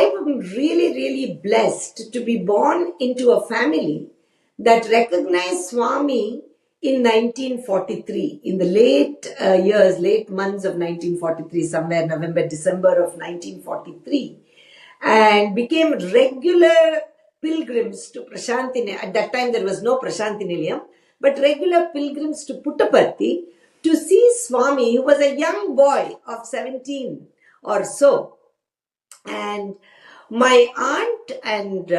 am really, really blessed to be born into a family that recognized Swami in 1943, in the late months of 1943, somewhere November, December of 1943, and became regular pilgrims to Prashanti. At that time, there was no Prashanti Nilayam, but regular pilgrims to Puttaparthi to see Swami, who was a young boy of 17 or so. And my aunt and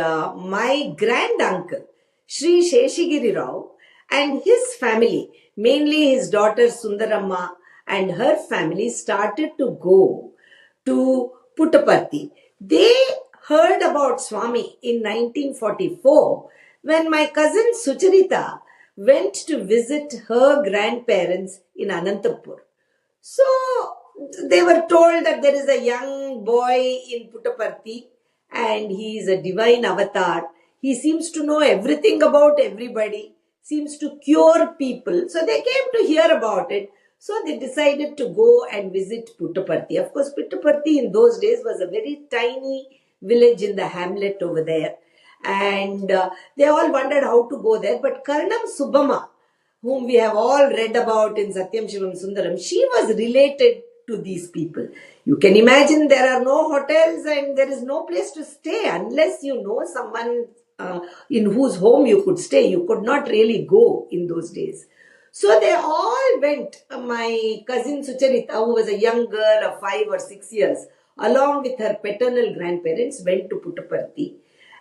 my grand uncle, Sri Sheshagiri Rao, and his family, mainly his daughter Sundaramma and her family, started to go to Puttaparthi. They heard about Swami in 1944 when my cousin Sucharita went to visit her grandparents in Anantapur. So they were told that there is a young boy in Puttaparthi and he is a divine avatar. He seems to know everything about everybody, seems to cure people. So they came to hear about it. So they decided to go and visit Puttaparthi. Of course, Puttaparthi in those days was a very tiny village in the hamlet over there. And they all wondered how to go there. But Karnam Subbamma, whom we have all read about in Satyam Shivam Sundaram, she was related to these people. You can imagine there are no hotels and there is no place to stay unless you know someone in whose home you could stay. You could not really go in those days. So they all went. My cousin Sucharita, who was a young girl of 5 or 6 years, along with her paternal grandparents, went to Puttaparthi.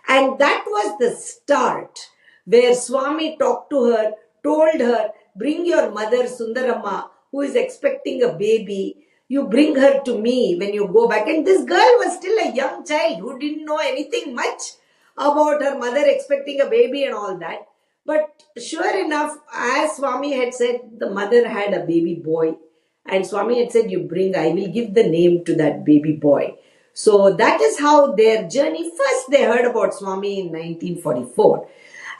And that was the start where Swami talked to her, told her, bring your mother Sundaramma, who is expecting a baby. You bring her to me when you go back. And this girl was still a young child who didn't know anything much about her mother expecting a baby and all that. But sure enough, as Swami had said, the mother had a baby boy. And Swami had said, you bring, I will give the name to that baby boy. So that is how their journey, first they heard about Swami in 1944.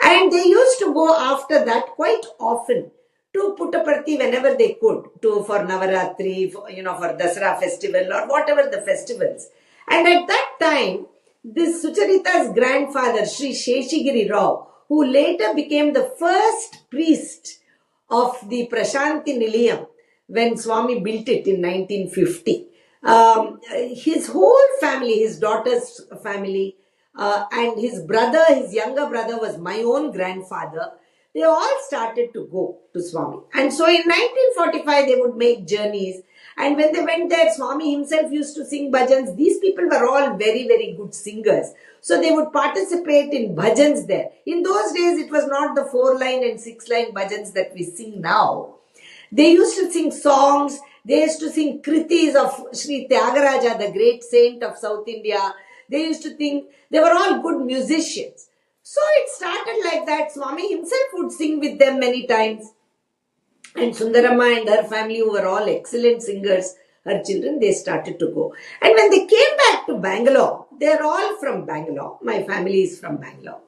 And they used to go after that quite often to Puttaparthi whenever they could, for Navaratri, for Dasara festival or whatever the festivals. And at that time, this Sucharita's grandfather, Sri Sheshagiri Rao, who later became the first priest of the Prashanti Nilayam when Swami built it in 1950. His whole family, his daughter's family, and his brother, his younger brother was my own grandfather. They all started to go to Swami. And so in 1945, they would make journeys. And when they went there, Swami himself used to sing bhajans. These people were all very, very good singers. So they would participate in bhajans there. In those days, it was not the 4-line and 6-line bhajans that we sing now. They used to sing songs. They used to sing kritis of Sri Tyagaraja, the great saint of South India. They used to think they were all good musicians. So it started like that. Swami himself would sing with them many times. And Sundaramma and her family, who were all excellent singers, her children, they started to go. And when they came back to Bangalore, they're all from Bangalore. My family is from Bangalore.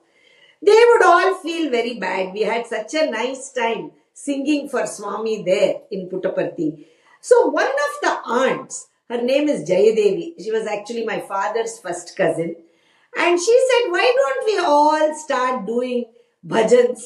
They would all feel very bad. We had such a nice time singing for Swami there in Puttaparthi. So one of the aunts, her name is Jayadevi. She was actually my father's first cousin. And she said, why don't we all start doing bhajans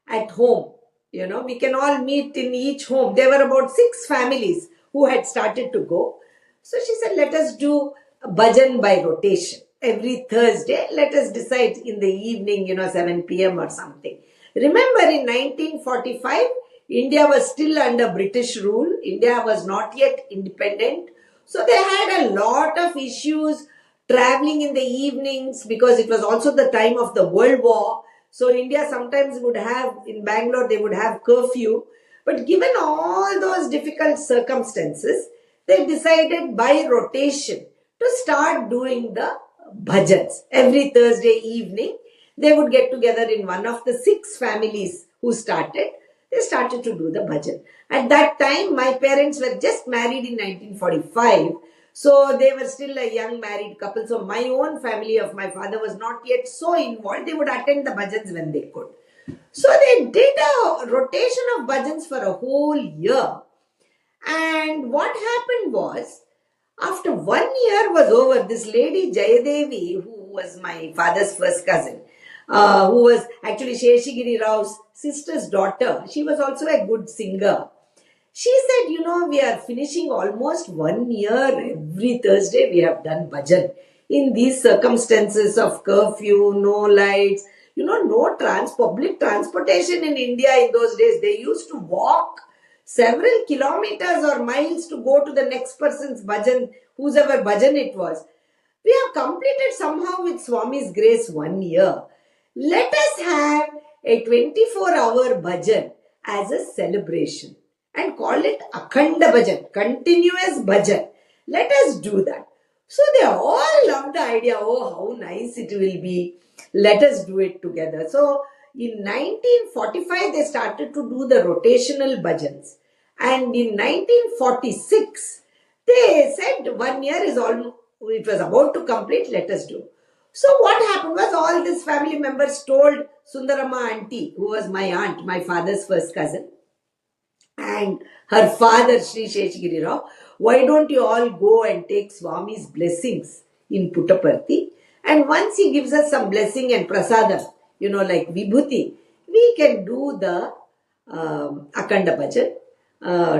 at home? We can all meet in each home. There were about 6 families who had started to go. So she said, let us do a bhajan by rotation. Every Thursday, let us decide in the evening, 7 p.m. or something. Remember, in 1945, India was still under British rule. India was not yet independent. So they had a lot of issues traveling in the evenings because it was also the time of the World War. So India sometimes would have, in Bangalore, they would have curfew. But given all those difficult circumstances, they decided by rotation to start doing the bhajans. Every Thursday evening, they would get together in one of the 6 families who started. They started to do the bhajan. At that time, my parents were just married in 1945. So they were still a young married couple. So my own family of my father was not yet so involved. They would attend the bhajans when they could. So they did a rotation of bhajans for a whole year. And what happened was, After 1 year was over, this lady Jayadevi, who was my father's first cousin, who was actually Sheshagiri Rao's sister's daughter, she was also a good singer. She said, we are finishing almost 1 year. Every Thursday we have done bhajan. In these circumstances of curfew, no lights, no public transportation in India in those days. They used to walk several kilometers or miles to go to the next person's bhajan, whosever bhajan it was. We have completed somehow with Swami's grace 1 year. Let us have a 24-hour bhajan as a celebration and call it Akhand bhajan, continuous bhajan. Let us do that. So they all loved the idea. Oh, how nice it will be. Let us do it together. So in 1945, they started to do the rotational bhajans. And in 1946, they said 1 year is all, it was about to complete, let us do. So what happened was all these family members told Sundarama auntie, who was my aunt, my father's first cousin, and her father, Sri Sheshagiri Rao, why don't you all go and take Swami's blessings in Puttaparthi? And once he gives us some blessing and prasadam, like Vibhuti, we can do the Akhanda Bhajan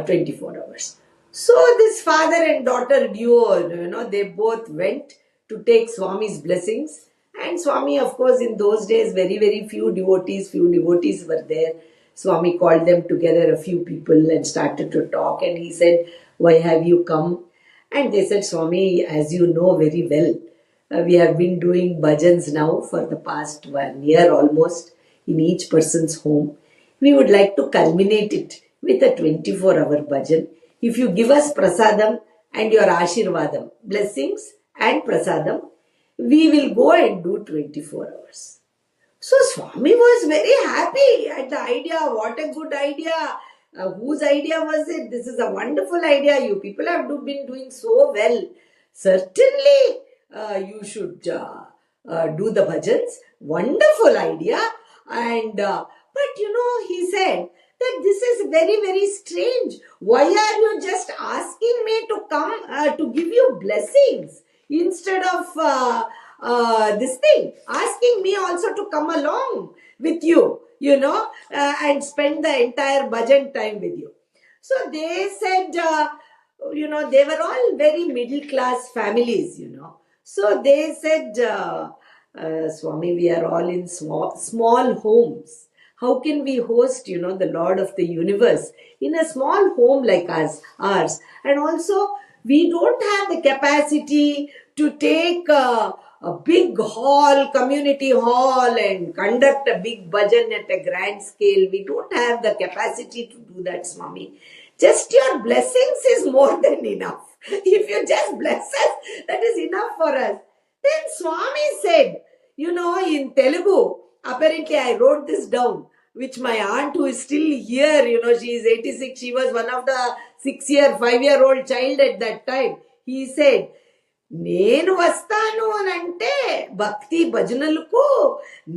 24 hours. So this father and daughter duo, they both went to take Swami's blessings. And Swami, of course, in those days, very, very few devotees were there. Swami called them together, a few people, and started to talk. And he said, why have you come? And they said, Swami, as you know very well, we have been doing bhajans now for the past 1 year almost in each person's home. We would like to culminate it with a 24-hour bhajan. If you give us prasadam and your ashirvadam, blessings and prasadam, we will go and do 24 hours. So Swami was very happy at the idea. What a good idea. Whose idea was it? This is a wonderful idea. You people have been doing so well. Certainly, you should do the bhajans. Wonderful idea. And but he said that this is very, very strange. Why are you just asking me to come to give you blessings instead of this thing, asking me also to come along with you, and spend the entire bhajan time with you. So they said, they were all very middle class families, So they said, Swami, we are all in small homes. How can we host, the Lord of the universe in a small home like ours? And also, we don't have the capacity to take a big hall, community hall, and conduct a big bhajan at a grand scale. We don't have the capacity to do that, Swami. Just your blessings is more than enough. If you just bless us, that is enough for us. Then Swami said, in Telugu, apparently I wrote this down, which my aunt who is still here, she is 86, she was one of the 5-year-old child at that time. He said, నేను వస్తాను అని అంటే భక్తి భజనలకు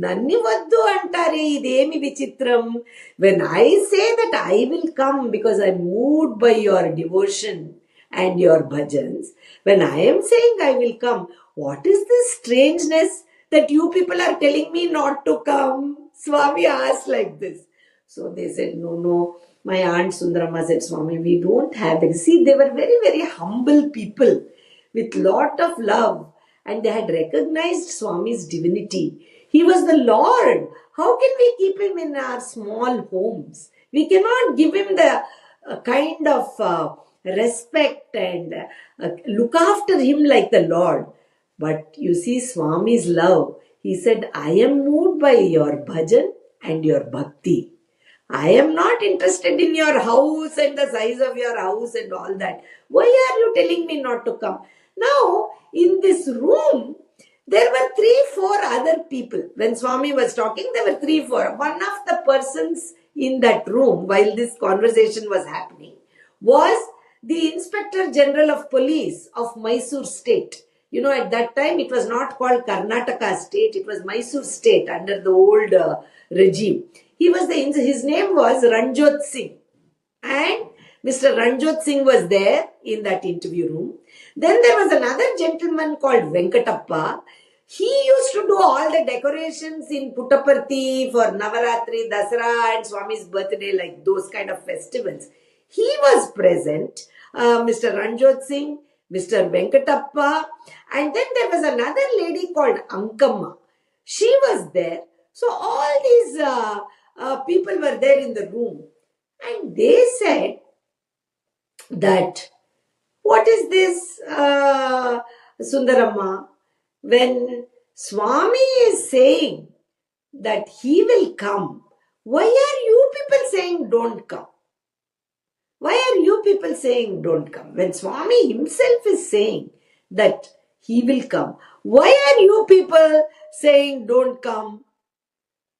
నన్ని వద్దు అంటారే ఇదేమి విచిత్రం when I say that I will come because I'm moved by your devotion and your bhajans, when I am saying I will come, what is this strangeness that you people are telling me not to come? Swami asked like this. So they said, no. My aunt Sundarama said, Swami, we don't have that. See, they were very, very humble people with lot of love, and they had recognized Swami's divinity. He was the Lord. How can we keep him in our small homes? We cannot give him the kind of respect and look after him like the Lord. But you see Swami's love. He said, I am moved by your bhajan and your bhakti. I am not interested in your house and the size of your house and all that. Why are you telling me not to come? Now, in this room, there were 3-4 other people. When Swami was talking, there were 3-4. One of the persons in that room, while this conversation was happening, was the Inspector General of Police of Mysore State. At that time, it was not called Karnataka State. It was Mysore State under the old regime. His name was Ranjot Singh. And Mr. Ranjot Singh was there in that interview room. Then there was another gentleman called Venkatappa. He used to do all the decorations in Puttaparthi for Navaratri, Dasara and Swami's birthday, like those kind of festivals. He was present, Mr. Ranjot Singh, Mr. Venkatappa, and then there was another lady called Ankamma. She was there. So all these people were there in the room, and they said that, what is this, Sundaramma? When Swami is saying that he will come, why are you people saying don't come? Why are you people saying don't come? When Swami himself is saying that he will come, why are you people saying don't come?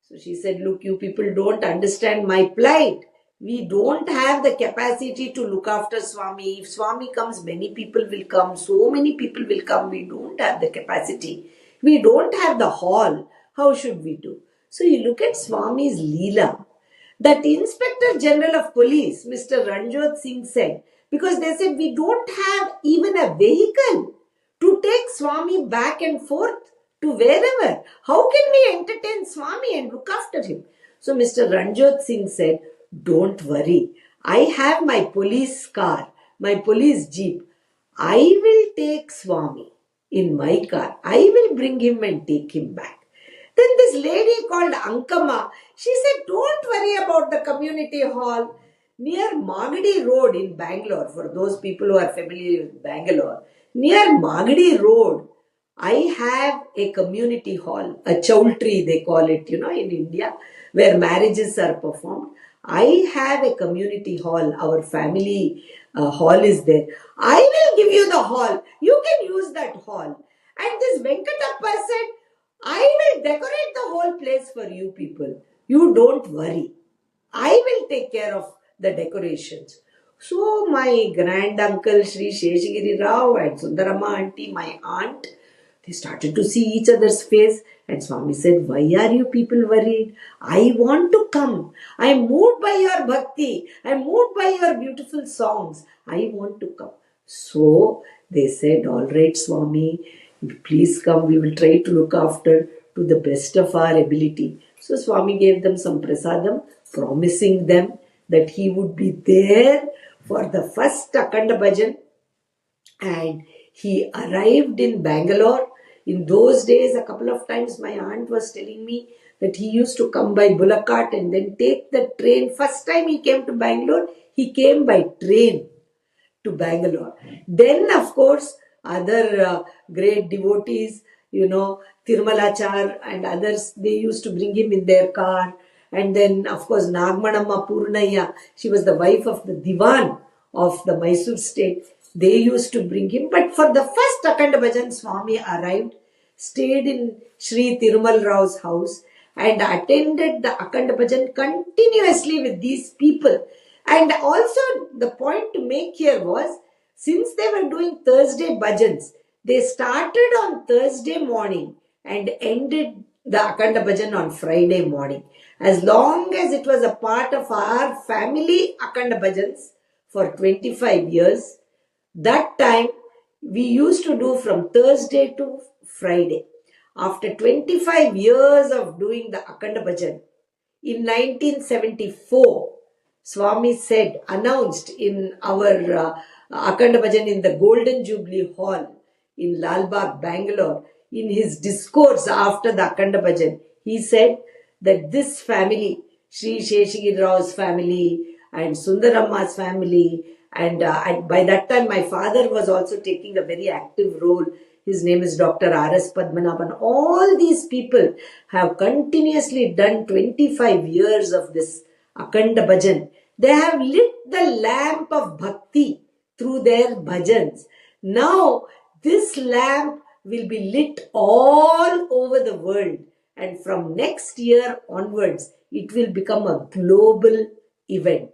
So she said, look, you people don't understand my plight. We don't have the capacity to look after Swami. If Swami comes, many people will come. So many people will come. We don't have the capacity. We don't have the hall. How should we do? So you look at Swami's Leela. That Inspector General of Police, Mr. Ranjot Singh, said, because they said we don't have even a vehicle to take Swami back and forth to wherever. How can we entertain Swami and look after him? So Mr. Ranjot Singh said, don't worry. I have my police car, my police jeep. I will take Swami in my car. I will bring him and take him back. Then this lady called Ankama, she said, don't worry about the community hall near Magadi Road in Bangalore. For those people who are familiar with Bangalore, near Magadi Road, I have a community hall, a chowltry they call it, in India, where marriages are performed. I have a community hall. Our family hall is there. I will give you the hall. You can use that hall. And this Venkatappa said, I will decorate the whole place for you people. You don't worry. I will take care of the decorations. So my grand uncle Sri Sheshagiri Rao and Sundarama auntie, my aunt, they started to see each other's face, and Swami said, why are you people worried? I want to come. I am moved by your bhakti. I am moved by your beautiful songs. I want to come. So they said, all right, Swami, please come. We will try to look after to the best of our ability. So Swami gave them some prasadam, promising them that he would be there for the first Akhand bhajan. And he arrived in Bangalore. In those days, a couple of times my aunt was telling me that he used to come by bullock cart and then take the train. First time he came to Bangalore, he came by train to Bangalore. Then, of course, other great devotees, Tirumalachar and others, they used to bring him in their car. And then, of course, Nagmanamma Purnaya, she was the wife of the Diwan of the Mysore state. They used to bring him. But for the first Akhand Bhajan, Swami arrived, stayed in Sri Tirumal Rao's house and attended the Akhand Bhajan continuously with these people. And also the point to make here was, since they were doing Thursday bhajans, they started on Thursday morning and ended the Akhand Bhajan on Friday morning. As long as it was a part of our family Akhand Bhajans for 25 years, that time we used to do from Thursday to Friday. After 25 years of doing the Akhand Bhajan, in 1974, Swami said, announced in our Akhand Bhajan in the Golden Jubilee Hall in Lalbagh, Bangalore, in his discourse after the Akhand Bhajan, he said that this family, Sri Sheshagiri Rao's family and Sundaramma's family, and by that time my father was also taking a very active role. His name is Dr. R.S. Padmanabhan. All these people have continuously done 25 years of this Akhand Bhajan. They have lit the lamp of bhakti through their bhajans. Now, this lamp will be lit all over the world. And from next year onwards, it will become a global event.